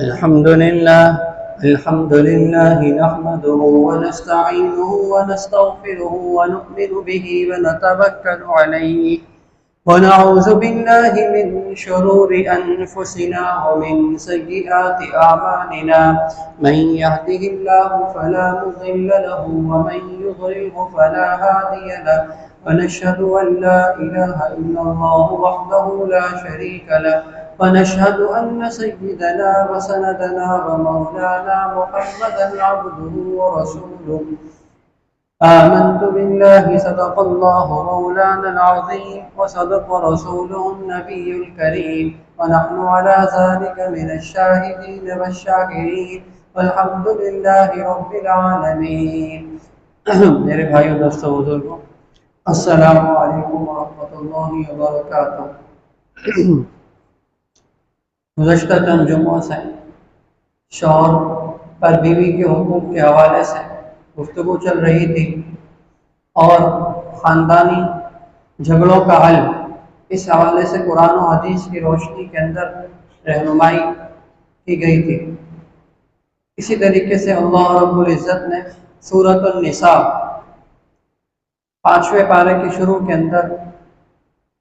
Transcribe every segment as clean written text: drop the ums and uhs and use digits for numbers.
الحمد لله نحمده ونستعينه ونستغفره ونؤمن به ونتوكل عليه ونعوذ بالله من شرور أنفسنا ومن سيئات أعمالنا من يهده الله فلا مضل له ومن يضلله فلا هادي له ونشهد أن لا إله إلا الله وحده لا شريك له ونشهد أن سيدنا وسندنا ومولانا محمدا عبده ورسوله آمنت بالله صدق الله مولانا العظيم وصدق رسوله النبي الكريم ونحن على ذلك من الشاهدين والشاكرين والحمد لله رب العالمين. میرے بھائیو دوستو بزرگوں، السلام علیکم ورحمۃ اللہ وبرکاتہ. گزشتہ چند جمعوں سے شوہر پر بیوی کے حقوق کے حوالے سے گفتگو چل رہی تھی اور خاندانی جھگڑوں کا حل اس حوالے سے قرآن و حدیث کی روشنی کے اندر رہنمائی کی گئی تھی. اسی طریقے سے اللہ رب العزت نے سورۃ النساء 5ویں پارے کے شروع کے اندر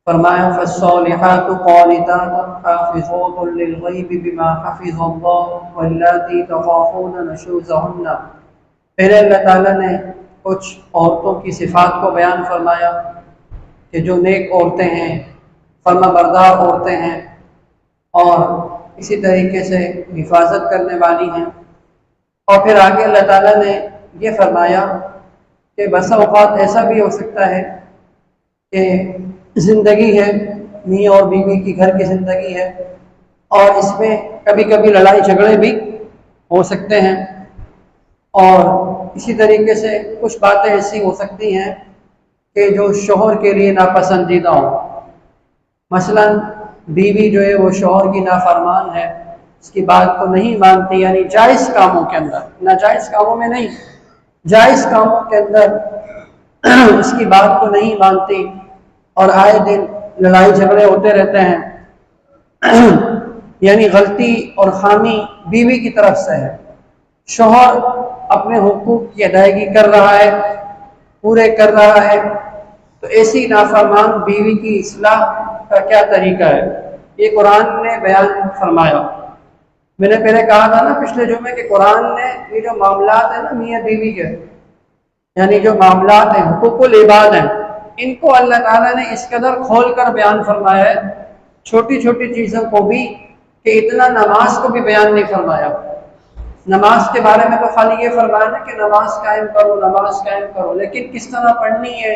فرمایا فالصالحات قانتات حافظات للغیب بما حفظ اللہ واللاتی تخافون نشوزہن. پہلے اللہ تعالیٰ نے کچھ عورتوں کی صفات کو بیان فرمایا کہ جو نیک عورتیں ہیں، فرما بردار عورتیں ہیں اور اسی طریقے سے حفاظت کرنے والی ہیں. اور پھر آگے اللہ تعالیٰ نے یہ فرمایا کہ بسا اوقات ایسا بھی ہو سکتا ہے کہ زندگی ہے، میاں اور بیوی کی گھر کی زندگی ہے اور اس میں کبھی کبھی لڑائی جھگڑے بھی ہو سکتے ہیں اور اسی طریقے سے کچھ باتیں ایسی ہو سکتی ہیں کہ جو شوہر کے لیے ناپسندیدہ ہوں. مثلا بیوی جو ہے وہ شوہر کی نافرمان ہے، اس کی بات کو نہیں مانتی، یعنی جائز کاموں کے اندر، ناجائز کاموں میں نہیں، جائز کاموں کے اندر اس کی بات کو نہیں مانتی اور آئے دن لڑائی جھگڑے ہوتے رہتے ہیں. یعنی غلطی اور خامی بیوی کی طرف سے ہے. شوہر اپنے حقوق کی ادائیگی کر رہا ہے، پورے کر رہا ہے، تو ایسی نافرمان بیوی کی اصلاح کا کیا طریقہ ہے، یہ قرآن نے بیان فرمایا. میں نے پہلے کہا تھا نا پچھلے جمعے کہ قرآن نے یہ جو معاملات ہیں نا میاں بیوی کے، یعنی جو معاملات ہیں، حقوق العباد ہیں، ان کو اللہ تعالیٰ نے اس قدر کھول کر بیان فرمایا ہے، چھوٹی چھوٹی چیزوں کو بھی، کہ اتنا نماز کو بھی بیان نہیں فرمایا. نماز کے بارے میں تو خالی یہ فرمایا نا کہ نماز قائم کرو، نماز قائم کرو، لیکن کس طرح پڑھنی ہے،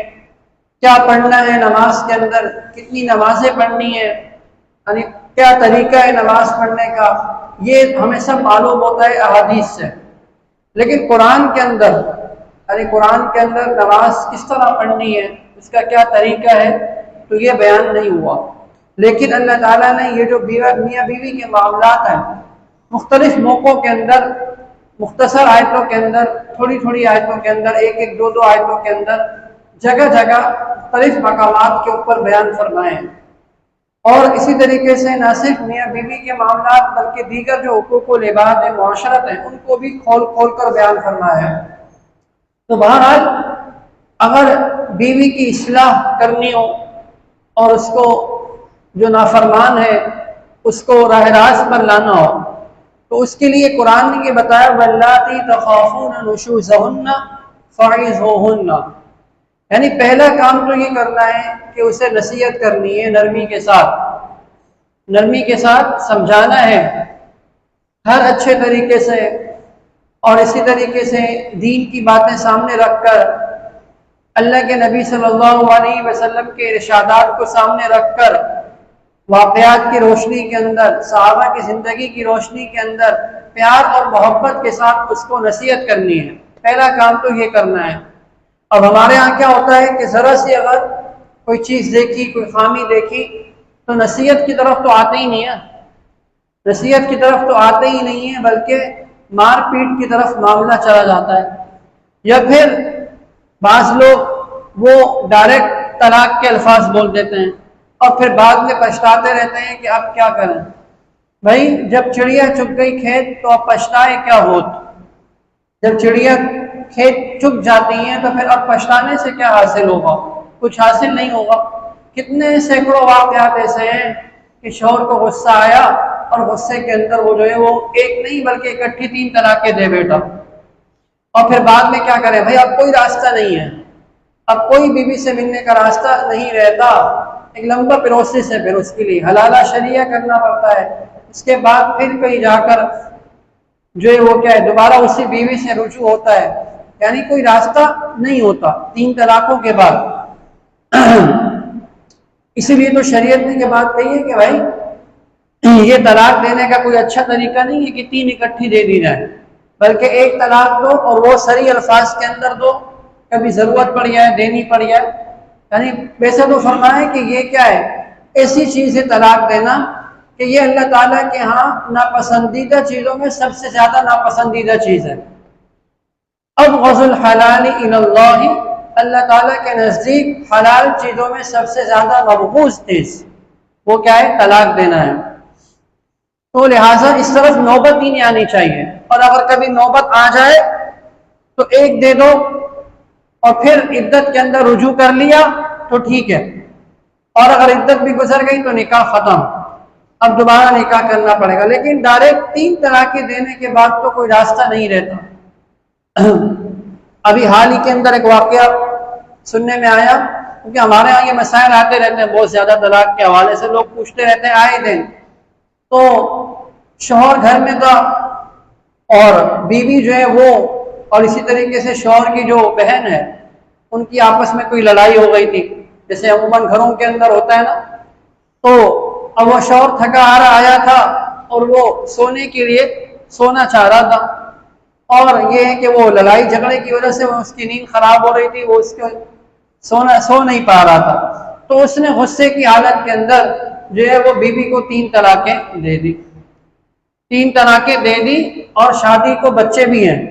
کیا پڑھنا ہے نماز کے اندر، کتنی نمازیں پڑھنی ہے، یعنی کیا طریقہ ہے نماز پڑھنے کا، یہ ہمیں سب معلوم ہوتا ہے احادیث سے. لیکن قرآن کے اندر نماز کس طرح پڑھنی ہے، اس کا کیا طریقہ ہے، تو یہ بیان نہیں ہوا. لیکن اللہ تعالیٰ نے یہ جو میاں بیوی کے معاملات ہیں، مختلف موقعوں کے اندر، مختصر آیتوں کے اندر، تھوڑی تھوڑی آیتوں کے اندر، ایک ایک دو آیتوں کے اندر، جگہ جگہ مختلف مقامات کے اوپر بیان فرمائے ہیں. اور اسی طریقے سے نہ صرف میاں بیوی کے معاملات بلکہ دیگر جو حقوق العباد ہیں، معاشرت ہیں، ان کو بھی کھول کھول کر بیان فرمایا ہے. تو بہرحال اگر بیوی کی اصلاح کرنی ہو اور اس کو جو نافرمان ہے اس کو راہ راست پر لانا ہو، تو اس کے لیے قرآن نے یہ بتایا واللاتی تخافون نشوزہن فعظوہن. یعنی پہلا کام تو یہ کرنا ہے کہ اسے نصیحت کرنی ہے، نرمی کے ساتھ سمجھانا ہے ہر اچھے طریقے سے، اور اسی طریقے سے دین کی باتیں سامنے رکھ کر، اللہ کے نبی صلی اللہ علیہ وسلم کے ارشادات کو سامنے رکھ کر، واقعات کی روشنی کے اندر، صحابہ کی زندگی کی روشنی کے اندر پیار اور محبت کے ساتھ اس کو نصیحت کرنی ہے. پہلا کام تو یہ کرنا ہے. اب ہمارے ہاں کیا ہوتا ہے کہ ذرا سی اگر کوئی چیز دیکھی، کوئی خامی دیکھی، تو نصیحت کی طرف تو آتے ہی نہیں ہے، بلکہ مار پیٹ کی طرف معاملہ چلا جاتا ہے. یا پھر بعض لوگ وہ ڈائریکٹ طلاق کے الفاظ بول دیتے ہیں اور پھر بعد میں پچھتاتے رہتے ہیں کہ اب کیا کریں. بھائی جب چڑیا چگ گئی کھیت تو اب پچھتائے کیا ہوت، جب چڑیا کھیت چگ جاتی ہیں تو پھر اب پچھتانے سے کیا حاصل ہوگا، کچھ حاصل نہیں ہوگا۔ کتنے سینکڑوں واقعات ایسے ہیں کہ شوہر کو غصہ آیا اور غصے کے اندر وہ جو ہے وہ ایک نہیں بلکہ اکٹھی 3 طلاقیں دے بیٹھا، اور پھر بعد میں کیا کرے بھائی، اب کوئی راستہ نہیں ہے، اب کوئی بیوی سے ملنے کا راستہ نہیں رہتا، ایک لمبا پروسیس ہے، پھر اس کے لیے حلالہ شریعہ کرنا پڑتا ہے، اس کے بعد پھر کہیں جا کر جو ہے وہ کیا ہے دوبارہ اسی بیوی سے رجوع ہوتا ہے، یعنی کوئی راستہ نہیں ہوتا 3 طلاقوں کے بعد۔ اسی لیے تو شریعت نے یہ بات کہی ہے کہ بھائی یہ طلاق دینے کا کوئی اچھا طریقہ نہیں ہے کہ 3 اکٹھی دے دی جائے، بلکہ ایک طلاق دو اور وہ صریح الفاظ کے اندر دو، کبھی ضرورت پڑ جائے دینی پڑ جائے، یعنی ویسے تو فرمائے کہ یہ کیا ہے، ایسی چیز ہے طلاق دینا کہ یہ اللہ تعالیٰ کے ہاں ناپسندیدہ چیزوں میں سب سے زیادہ ناپسندیدہ چیز ہے۔ ابغض الحلال الی اللہ، اللہ تعالیٰ کے نزدیک حلال چیزوں میں سب سے زیادہ مبغوض چیز وہ کیا ہے، طلاق دینا ہے۔ تو لہٰذا اس طرف نوبت ہی نہیں آنی چاہیے، اور اگر کبھی نوبت آ جائے تو ایک دے دو اور پھر عدت کے اندر رجوع کر لیا تو ٹھیک ہے، اور اگر عدت بھی گزر گئی تو نکاح ختم، اب دوبارہ نکاح کرنا پڑے گا، لیکن ڈائریکٹ 3 طلاقیں دینے کے بعد تو کوئی راستہ نہیں رہتا۔ ابھی حال ہی کے اندر ایک واقعہ سننے میں آیا، کیونکہ ہمارے ہاں یہ مسائل آتے رہتے ہیں بہت زیادہ، طلاق کے حوالے سے لوگ پوچھتے رہتے ہیں آئے دن، تو شوہر گھر میں تھا اور بیوی جو ہے وہ، اور اسی طریقے سے شوہر کی جو بہن ہے ان کی آپس میں کوئی لڑائی ہو گئی تھی، جیسے عموماً گھروں کے اندر ہوتا ہے نا، تو اب وہ شوہر تھکا ہارا آیا تھا اور وہ سونے کے لیے سونا چاہ رہا تھا، اور یہ ہے کہ وہ لڑائی جھگڑے کی وجہ سے اس کی نیند خراب ہو رہی تھی، وہ اس کو سو نہیں پا رہا تھا، تو اس نے غصے کی حالت کے اندر جو ہے وہ بیوی کو 3 طلاقیں دے دی، 3 طلاقیں دے دی، اور شادی کو بچے بھی ہیں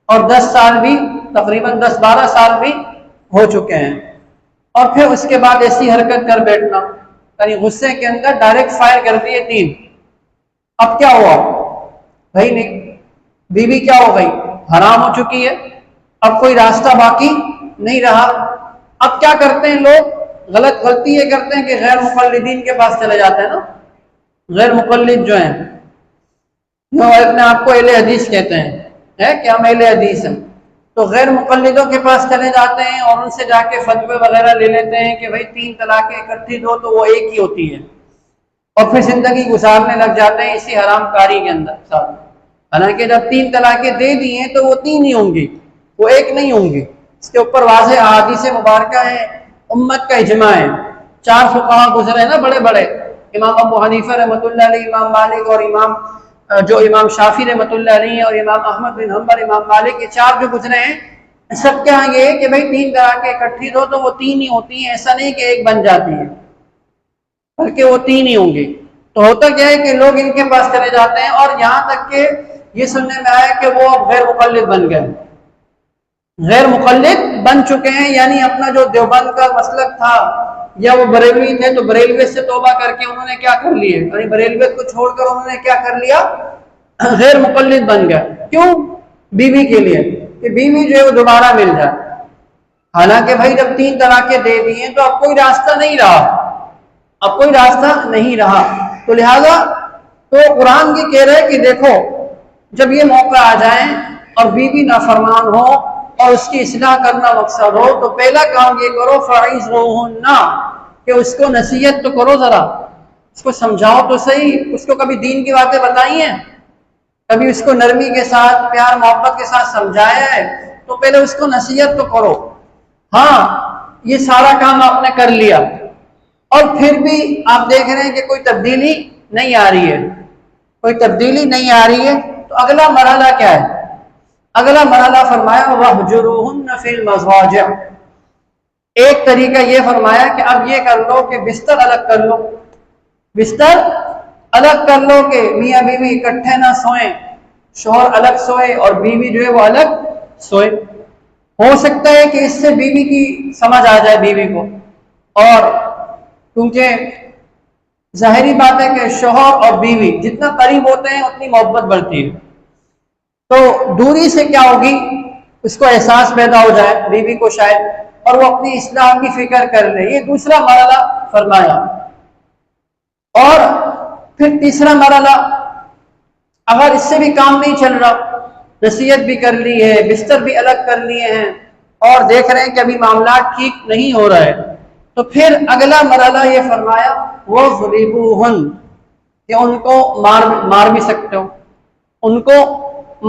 اور 10 سال بھی تقریباً 10-12 سال بھی ہو چکے ہیں، اور پھر اس کے بعد ایسی حرکت کر بیٹھنا، یعنی غصے کے اندر ڈائریکٹ فائر کر دیے 3۔ اب کیا ہوا بھائی، نہیں بیوی کیا ہو گئی، حرام ہو چکی ہے، اب کوئی راستہ باقی نہیں رہا۔ اب کیا کرتے ہیں لوگ، غلطی یہ کرتے ہیں کہ غیر مقلدین کے پاس چلے جاتے ہیں نا، غیر مقلد جو ہیں وہ اپنے آپ کو اہل حدیث کہتے ہیں کہ ہم اہل حدیث ہیں، تو غیر مقلدوں کے پاس چلے جاتے ہیں اور ان سے جا کے فتوے وغیرہ لے لیتے ہیں کہ بھائی 3 طلاقیں اکٹھی دو تو وہ ایک ہی ہوتی ہے، اور پھر زندگی گزارنے لگ جاتے ہیں اسی حرام کاری کے اندر ساتھ۔ حالانکہ جب 3 طلاقیں دے دی ہیں تو وہ 3 ہی ہوں گی، وہ ایک نہیں ہوں گی، اس کے اوپر واضح احادیث مبارکہ ہے، امت کا اجماع ہے، 4 فقہا گزرے ہیں نا بڑے بڑے، امام ابو حنیفہ رحمۃ اللہ علیہ، امام مالک، اور امام شافعی رحمۃ اللہ علیہ، اور امام احمد بن حنبل، امام مالک، یہ 4 جو گزرے ہیں، سب کے ہاں یہ ہے کہ بھائی 3 طلاقیں اکٹھی دو تو وہ 3 ہی ہوتی ہیں، ایسا نہیں کہ ایک بن جاتی ہے، بلکہ وہ 3 ہی ہوں گی۔ تو ہوتا کیا ہے کہ لوگ ان کے پاس چلے جاتے ہیں، اور یہاں تک کہ یہ سننے میں آیا کہ وہ اب غیر مقلد بن گئے، غیر مقلد بن چکے ہیں، یعنی اپنا جو دیوبند کا مسلک تھا یا وہ بریلوی تھے تو بریلوی سے توبہ کر کے انہوں نے کیا کر لیے، یعنی بریلویت کو چھوڑ کر انہوں نے کیا کر لیا، غیر مقلد بن گئے۔ کیوں؟ بیوی کے لیے، کہ بیوی جو ہے وہ دوبارہ مل جائے۔ حالانکہ بھائی جب 3 طلاقیں دے دی ہیں تو اب کوئی راستہ نہیں رہا، اب کوئی راستہ نہیں رہا، تو لہذا تو قرآن یہ کہہ رہے کہ دیکھو جب یہ موقع آ جائیں اور بیوی نافرمان ہو اور اس کی اصلاح کرنا مقصد ہو تو پہلا کام یہ کرو فَعِظُوهُنَّ، کہ اس کو نصیحت تو کرو، ذرا اس کو سمجھاؤ تو صحیح، اس کو کبھی دین کی باتیں بتائی ہیں، کبھی اس کو نرمی کے ساتھ پیار محبت کے ساتھ سمجھایا ہے، تو پہلے اس کو نصیحت تو کرو۔ ہاں یہ سارا کام آپ نے کر لیا اور پھر بھی آپ دیکھ رہے ہیں کہ کوئی تبدیلی نہیں آ رہی ہے، کوئی تبدیلی نہیں آ رہی ہے، تو اگلا مرحلہ کیا ہے؟ اگلا مرحلہ فرمایا وَاهْجُرُوهُنَّ فِي الْمَضَاجِعِ، ایک طریقہ یہ فرمایا کہ اب یہ کر لو کہ بستر الگ کر لو، بستر الگ کر لو کہ میاں بیوی اکٹھے نہ سوئیں، شوہر الگ سوئے اور بیوی جو ہے وہ الگ سوئے۔ ہو سکتا ہے کہ اس سے بیوی کی سمجھ آ جائے بیوی کو، اور کیونکہ ظاہری بات ہے کہ شوہر اور بیوی جتنا قریب ہوتے ہیں اتنی محبت بڑھتی ہے، تو دوری سے کیا ہوگی، اس کو احساس پیدا ہو جائے بیوی کو شاید، اور وہ اپنی اصلاح کی فکر کر لے، یہ دوسرا مرحلہ فرمایا۔ اور پھر تیسرا مرحلہ، اگر اس سے بھی کام نہیں چل رہا، نصیحت بھی کر لی ہے، بستر بھی الگ کر لیے ہیں، اور دیکھ رہے ہیں کہ ابھی معاملات ٹھیک نہیں ہو رہا ہے، تو پھر اگلا مرحلہ یہ فرمایا وہ ضریبوہن، کہ ان کو مار بھی سکتے ہو، ان کو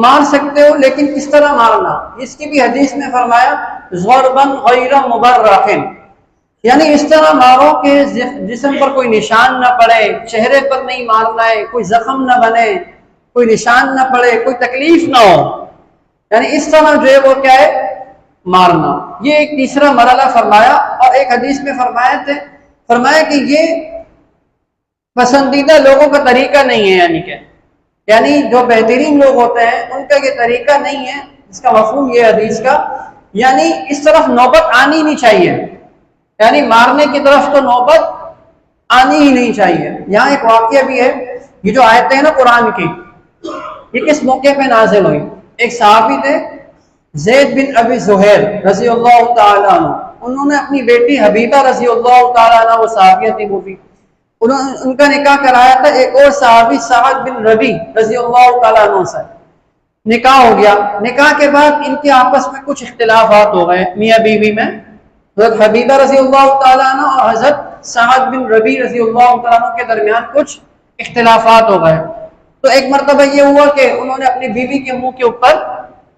مار سکتے ہو، لیکن کس طرح مارنا، اس کی بھی حدیث میں فرمایا ضربن غیر مبرح، یعنی اس طرح مارو کہ جسم پر کوئی نشان نہ پڑے، چہرے پر نہیں مارنا ہے، کوئی زخم نہ بنے، کوئی نشان نہ پڑے، کوئی تکلیف نہ ہو، یعنی اس طرح جو ہے وہ کیا ہے، مارنا۔ یہ ایک تیسرا مرحلہ فرمایا۔ اور ایک حدیث میں فرمایا کہ یہ پسندیدہ لوگوں کا طریقہ نہیں ہے، یعنی جو بہترین لوگ ہوتے ہیں ان کا یہ طریقہ نہیں ہے، اس کا مفہوم یہ حدیث کا، یعنی اس طرف نوبت آنی نہیں چاہیے، یعنی مارنے کی طرف تو نوبت آنی ہی نہیں چاہیے۔ یہاں ایک واقعہ بھی ہے، یہ جو آیتیں ہیں نا قرآن کی، یہ کس موقع پہ نازل ہوئی؟ ایک صحابی تھے زید بن ابی زہیر رضی اللہ تعالیٰ عنہ، انہوں نے اپنی بیٹی حبیبہ رضی اللہ تعالیٰ عنہ، وہ صحابیہ تھی، وہ بھی ان کا نکاح کرایا تھا ایک اور صحابی سعد بن ربی رضی اللہ تعالیٰ عنہ سے، نکاح ہو گیا۔ نکاح کے بعد ان کے آپس میں کچھ اختلافات ہو گئے میاں بیوی میں، حضرت حبیبہ رضی اللہ تعالیٰ عنہ اور حضرت سعد بن ربی رضی اللہ تعالیٰ عنہ کے درمیان کچھ اختلافات ہو گئے۔ تو ایک مرتبہ یہ ہوا کہ انہوں نے اپنی بیوی کے منہ کے اوپر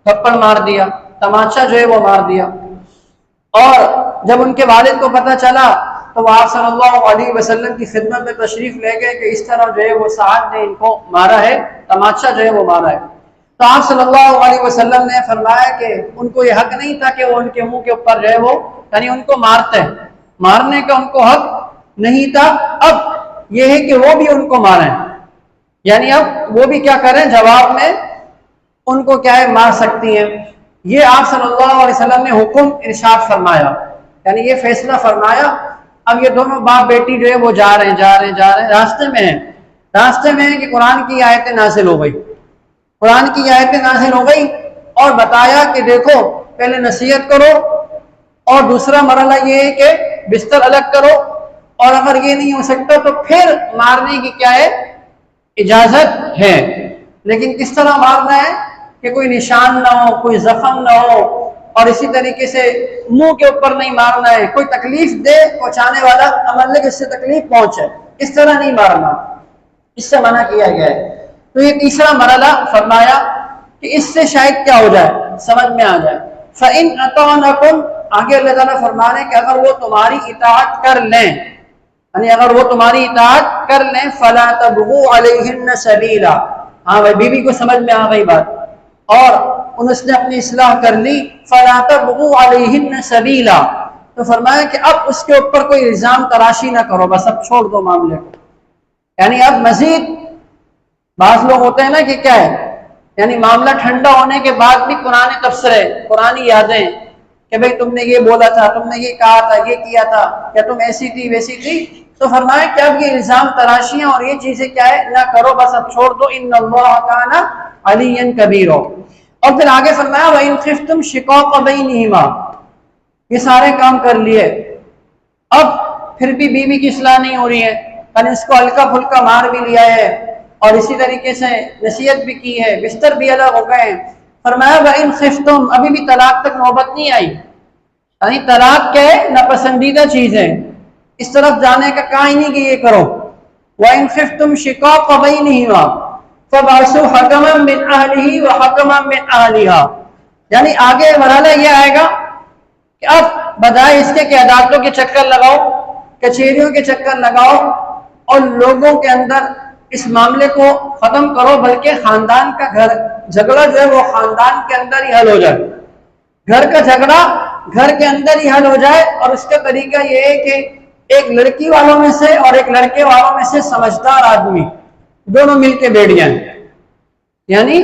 تھپڑ مار دیا، تماچا جو ہے وہ مار دیا، اور جب ان کے والد کو پتہ چلا تو وہ آپ صلی اللہ علیہ وسلم کی خدمت میں تشریف لے گئے کہ اس طرح جو ہے وہ سعد نے ان کو مارا ہے، تماچا جو ہے وہ مارا ہے۔ تو آپ صلی اللہ علیہ وسلم نے فرمایا کہ ان کو یہ حق نہیں تھا کہ وہ ان کے منہ کے اوپر جو ہے وہ، یعنی ان کو مارنے کا ان کو حق نہیں تھا، اب یہ ہے کہ وہ بھی ان کو ماریں، یعنی اب وہ بھی کیا کریں، جواب میں ان کو کیا ہے، مار سکتی ہیں۔ یہ آپ صلی اللہ علیہ وسلم نے حکم ارشاد فرمایا، یعنی یہ فیصلہ فرمایا۔ اب یہ دونوں باپ بیٹی جو ہے وہ جا رہے ہیں، راستے میں ہیں کہ قرآن کی آیتیں نازل ہو گئی، اور بتایا کہ دیکھو پہلے نصیحت کرو، اور دوسرا مرحلہ یہ ہے کہ بستر الگ کرو، اور اگر یہ نہیں ہو سکتا تو پھر مارنے کی کیا ہے، اجازت ہے، لیکن کس طرح مارنا ہے کہ کوئی نشان نہ ہو، کوئی زخم نہ ہو، اور اسی طریقے سے منہ کے اوپر نہیں مارنا ہے، کوئی تکلیف دے پہنچانے والا عمل ہے کہ اس سے تکلیف پہنچے، اس طرح نہیں مارنا، اس سے منع کیا گیا ہے۔ تو یہ تیسرا مرحلہ فرمایا کہ اس سے شاید کیا ہو جائے، سمجھ میں آ جائے۔ فَإِنْ أَطَعْنَكُمْ، آگے اللہ تعالیٰ فرما رہے ہیں کہ اگر وہ تمہاری اطاعت کر لیں، یعنی اگر وہ تمہاری اطاعت کر لیں، فَلَا تَبْغُوا عَلَيْهِنَّ سَبِيلًا، ہاں بھائی بیوی کو سمجھ میں آ گئی بات، اور انہوں نے اپنی اصلاح کر لی، فَلَا تَبْغُوا عَلَيْهِنَّ سَبِيلًا، تو فرمایا کہ اب اس کے اوپر کوئی الزام تراشی نہ کرو، بس اب چھوڑ دو معاملے کو، یعنی اب مزید بعض لوگ ہوتے ہیں نا کہ کیا ہے، یعنی معاملہ ٹھنڈا ہونے کے بعد بھی قرآن تبصرے، قرآنی یادیں کہ بھئی تم نے یہ بولا تھا، تم نے یہ کہا تھا، یہ کیا تھا، یا تم ایسی تھی ویسی تھی، تو فرمایا کہ اب یہ الزام تراشیاں اور یہ چیزیں کیا ہے، نہ کرو، بس اب چھوڑ دو، ان اللہ کان علیٰ کبیرا۔ اور پھر آگے فرمایا وَإِنْ خِفْتُمْ شِقَاقَ بَيْنِهِمَا، یہ سارے کام کر لیے، اب پھر بھی بیوی کی اصلاح نہیں ہو رہی ہے، یعنی اس کو ہلکا پھلکا مار بھی لیا ہے، اور اسی طریقے سے نصیحت بھی کی ہے، بستر بھی الگ ہو گئے، فرمایا وَإِنْ خِفْتُمْ، ابھی بھی طلاق تک نوبت نہیں آئی، یعنی طلاق کیا ہے، ناپسندیدہ چیز ہے، اس طرف جانے کا کہا ہی نہیں کہ یہ کرو۔ وَإِنْ خِفْتُمْ شِقَاقَ بَيْنِهِمَا فَبَعْثُوا حَكَمًا مِّنْ أَهْلِهِ وَحَكَمًا مِّنْ أَهْلِهَا، یعنی آگے مرحلہ یہ آئے گا کہ اب بجائے اس کے کہ عدالتوں کے چکر لگاؤ، کچہریوں کے چکر لگاؤ، اور لوگوں کے اندر اس معاملے کو ختم کرو، بلکہ خاندان کا جھگڑا جو ہے وہ خاندان کے اندر ہی حل ہو جائے، گھر کا جھگڑا گھر کے اندر ہی حل ہو جائے۔ اور اس کا طریقہ یہ ہے کہ ایک لڑکی والوں میں سے اور ایک لڑکے والوں میں سے سمجھدار آدمی دونوں مل کے بیٹھ جائیں، یعنی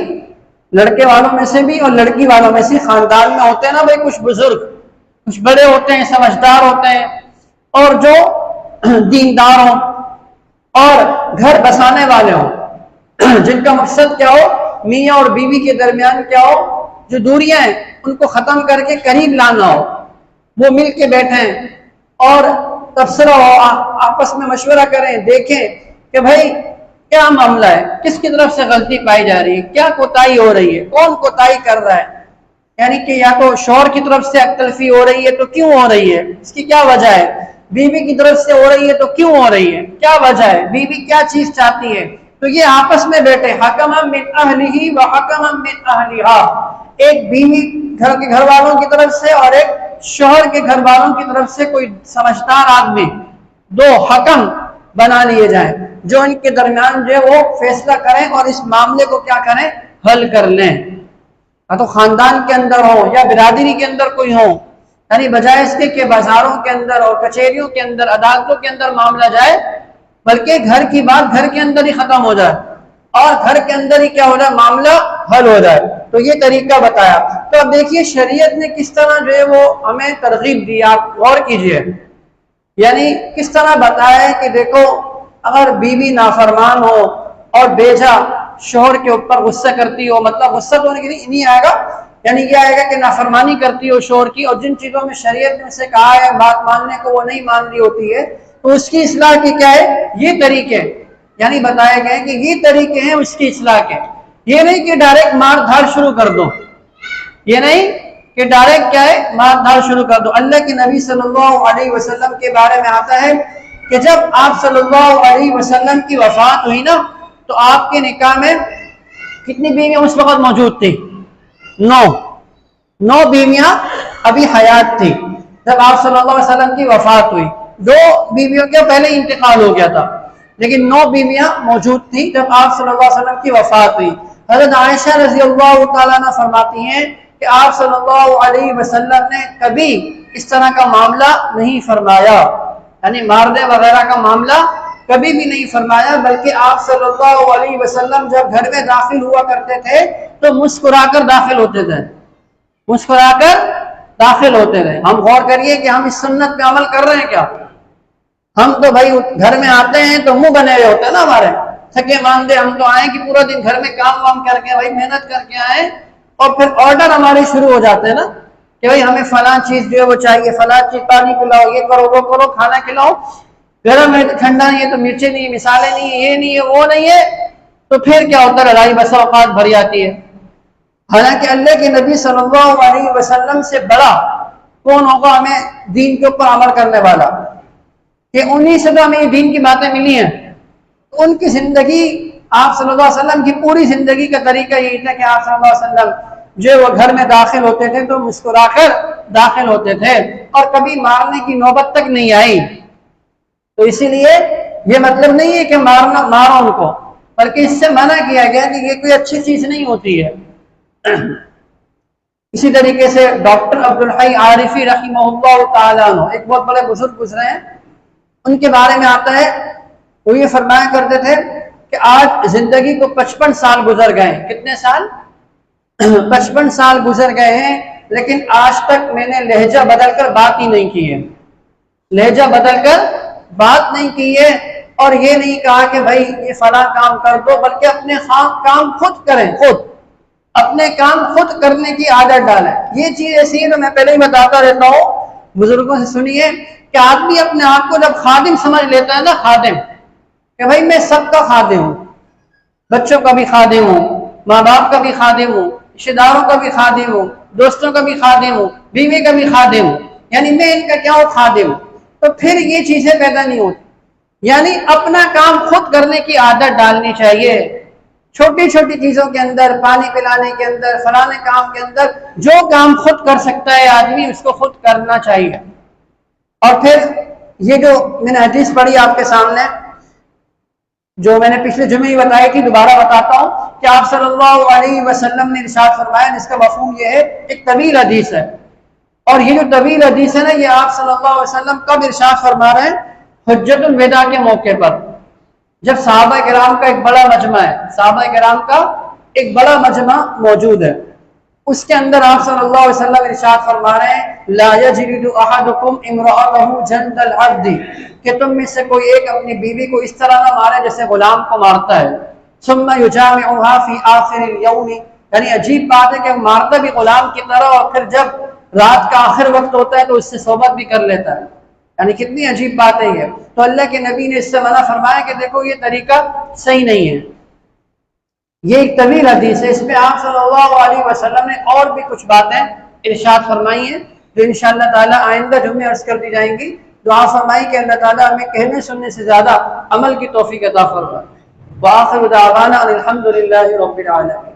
لڑکے والوں میں سے بھی اور لڑکی والوں میں سے، خاندان میں ہوتے ہیں نا بھائی کچھ بزرگ، کچھ بڑے ہوتے ہیں، سمجھدار ہوتے ہیں، اور جو دیندار ہوں، اور گھر بسانے والے ہوں جن کا مقصد کیا ہو، میاں اور بیوی کے درمیان کیا ہو، جو دوریاں ہیں ان کو ختم کر کے قریب لانا ہو، وہ مل کے بیٹھیں اور تبصرہ ہو، آپس میں مشورہ کریں، دیکھیں کہ بھائی کیا معاملہ ہے، کس کی طرف سے غلطی پائی جا رہی ہے، کیا کوتاہی ہو رہی ہے، کون کوتاہی کر رہا ہے، یعنی کہ یا تو شوہر کی طرف سے تلفی ہو رہی ہے تو کیوں ہو رہی ہے، اس کی کیا وجہ ہے، بیوی کی طرف سے ہو رہی ہے تو کیوں ہو رہی ہے، کیا وجہ ہے، بیوی کیا چیز چاہتی ہے، تو یہ آپس میں بیٹھے، حکما من اہلہ و حکما من اہلہا، ایک بیوی گھر کے گھر والوں کی طرف سے اور ایک شوہر کے گھر والوں کی طرف سے کوئی سمجھدار آدمی، دو حکم بنا لیے جائیں جو ان کے درمیان جو ہے وہ فیصلہ کریں اور اس معاملے کو کیا کریں، حل کر لیں، تو خاندان کے اندر ہو یا برادری کے اندر کوئی ہو، یعنی بجائے اس کے کہ بازاروں کے اندر اور کچہریوں کے اندر، عدالتوں کے اندر معاملہ جائے، بلکہ گھر کی بات گھر کے اندر ہی ختم ہو جائے اور گھر کے اندر ہی کیا ہو جائے، معاملہ حل ہو جائے، تو یہ طریقہ بتایا۔ تو اب دیکھیے شریعت نے کس طرح جو ہے وہ ہمیں ترغیب دی، آپ غور کیجئے، یعنی کس طرح بتایا ہے کہ دیکھو اگر بیوی نافرمان ہو اور بیجا شوہر کے اوپر غصہ کرتی ہو، مطلب غصہ تو نہیں آئے گا، یعنی یہ آئے گا کہ نافرمانی کرتی ہو شوہر کی، اور جن چیزوں میں شریعت نے سے کہا ہے بات ماننے کو وہ نہیں مان رہی ہوتی ہے، تو اس کی اصلاح کے کیا ہے، یہ طریقے یعنی بتائے گئے کہ یہ طریقے ہیں اس کی اصلاح کے، یہ نہیں کہ ڈائریکٹ مار دھاڑ شروع کر دو، یہ نہیں کہ ڈائریکٹ کیا ہے مار دھاڑ شروع کر دو۔ اللہ کے نبی صلی اللہ علیہ وسلم کے بارے میں آتا ہے کہ جب آپ صلی اللہ علیہ وسلم کی وفات ہوئی نا، تو آپ کے نکاح میں کتنی بیویاں اس وقت موجود تھی؟ 9 بیویاں ابھی حیات تھی جب آپ صلی اللہ علیہ وسلم کی وفات ہوئی، 2 بیویوں کے پہلے انتقال ہو گیا تھا، لیکن 9 بیویاں موجود تھیں جب آپ صلی اللہ علیہ وسلم کی وفات ہوئی۔ حضرت عائشہ رضی اللہ تعالیٰ عنہ فرماتی ہیں کہ آپ صلی اللہ علیہ وسلم نے کبھی اس طرح کا معاملہ نہیں فرمایا، یعنی مارنے وغیرہ کا معاملہ کبھی بھی نہیں فرمایا، بلکہ آپ صلی اللہ علیہ وسلم جب گھر میں داخل ہوا کرتے تھے تو مسکرا کر داخل ہوتے تھے، مسکرا کر داخل ہوتے تھے۔ ہم غور کریے کہ ہم اس سنت پہ عمل کر رہے ہیں کیا؟ ہم تو بھائی گھر میں آتے ہیں تو منہ بنے ہوئے ہوتے ہیں نا ہمارے، تھکے ماندے ہم تو آئیں کہ پورا دن گھر میں کام وام کر کے بھائی محنت کر کے آئیں، اور پھر آرڈر ہمارے شروع ہو جاتے ہیں نا کہ بھائی ہمیں فلاں چیز جو ہے وہ چاہیے، فلاں چیز پانی پلاؤ، یہ کرو وہ کرو، کھانا کھلاؤ، گرم ہے ٹھنڈا نہیں ہے تو مرچیں نہیں، مثالیں نہیں، یہ نہیں ہے وہ نہیں ہے، تو پھر کیا ہوتا ہے لڑائی بسا اوقات بھر جاتی ہے۔ حالانکہ اللہ کے نبی صلی اللہ علیہ وسلم سے بڑا کون ہوگا ہمیں دین کے اوپر عمل کرنے والا، کہ انہی سے تو ہمیں یہ دین کی باتیں ملی ہیں، ان کی زندگی آپ صلی اللہ علیہ وسلم کی پوری زندگی کا طریقہ یہی تھا کہ آپ صلی اللہ علیہ وسلم جو وہ گھر میں داخل ہوتے تھے تو مسکرا کر داخل ہوتے تھے اور کبھی مارنے کی نوبت تک نہیں آئی۔ تو اسی لیے یہ مطلب نہیں ہے کہ مارو ان کو، بلکہ اس سے منع کیا گیا کہ یہ کوئی اچھی چیز نہیں ہوتی ہے۔ اسی طریقے سے ڈاکٹر عبدالحی عارفی رحمہ اللہ تعالیٰ عنہ، ایک بہت بڑے بزرگ گزرے ہیں، ان کے بارے میں آتا ہے وہ یہ فرمایا کرتے تھے کہ آج زندگی کو 55 سال گزر گئے، کتنے سال؟ 55 سال گزر گئے ہیں، لیکن آج تک میں نے لہجہ بدل کر بات ہی نہیں کی ہے، لہجہ بدل کر بات نہیں کی ہے، اور یہ نہیں کہا کہ بھائی یہ فلاں کام کر دو، بلکہ اپنے کام خود کریں، خود اپنے کام خود کرنے کی عادت ڈالیں۔ یہ چیز ایسی ہے تو میں پہلے ہی بتاتا رہتا ہوں، بزرگوں سے سنیے کہ آدمی اپنے آپ کو جب خادم سمجھ لیتا ہے نا، خادم، کہ بھائی میں سب کا خادم ہوں، بچوں کا بھی خادم ہوں، ماں باپ کا بھی خادم ہوں، رشتہ داروں کا بھی خادم ہوں، دوستوں کا بھی خادم ہوں، بیوی کا بھی خادم ہوں، یعنی میں ان کا کیا ہوں، خادم ہوں، تو پھر یہ چیزیں پیدا نہیں ہوتی۔ یعنی اپنا کام خود کرنے کی عادت ڈالنی چاہیے، چھوٹی چھوٹی چیزوں کے اندر، پانی پلانے کے اندر، فلانے کام کے اندر، جو کام خود کر سکتا ہے آدمی اس کو خود کرنا چاہیے۔ اور پھر یہ جو میں نے حدیث پڑھی آپ کے سامنے، جو میں نے پچھلے جمعے ہی بتائی تھی، دوبارہ بتاتا ہوں کہ آپ صلی اللہ علیہ وسلم نے ارشاد فرمایا، جس کا مفہوم یہ ہے، ایک طویل حدیث ہے، اور یہ جو طویل حدیث ہے نا، یہ آپ صلی اللہ علیہ وسلم کب ارشاد فرما رہے ہیں؟ حجت الوداع کے موقع پر، جب صحابہ کرام کا ایک بڑا مجمع ہے، صحابہ کرام کا ایک بڑا مجمع موجود ہے، اس کے اندر آپ صلی اللہ علیہ وسلم ارشاد فرما رہے ہیں لا یجلد احدکم امرأته جلد العبد، کہ تم میں سے کوئی ایک اپنی بیوی کو اس طرح نہ مارے جیسے غلام کو مارتا ہے. ثم یجامعها فی آخر اليوم، یعنی عجیب بات ہے کہ مارتا بھی غلام کی طرح اور پھر جب رات کا آخر وقت ہوتا ہے تو اس سے صحبت بھی کر لیتا ہے. یعنی کتنی عجیب بات ہے یہ. تو اللہ کے نبی نے اس سے منع فرمایا کہ دیکھو یہ طریقہ صحیح نہیں ہے. یہ ایک طویل حدیث ہے، اس میں آپ صلی اللہ علیہ وسلم نے اور بھی کچھ باتیں ارشاد فرمائی ہیں جو انشاءاللہ تعالی آئندہ جمعے عرض کر دی جائیں گی. دعا فرمائی کہ اللہ تعالیٰ ہمیں کہنے سننے سے زیادہ عمل کی توفیق عطا فرمائے. وآخر دعوانا ان الحمد للہ رب العالمین.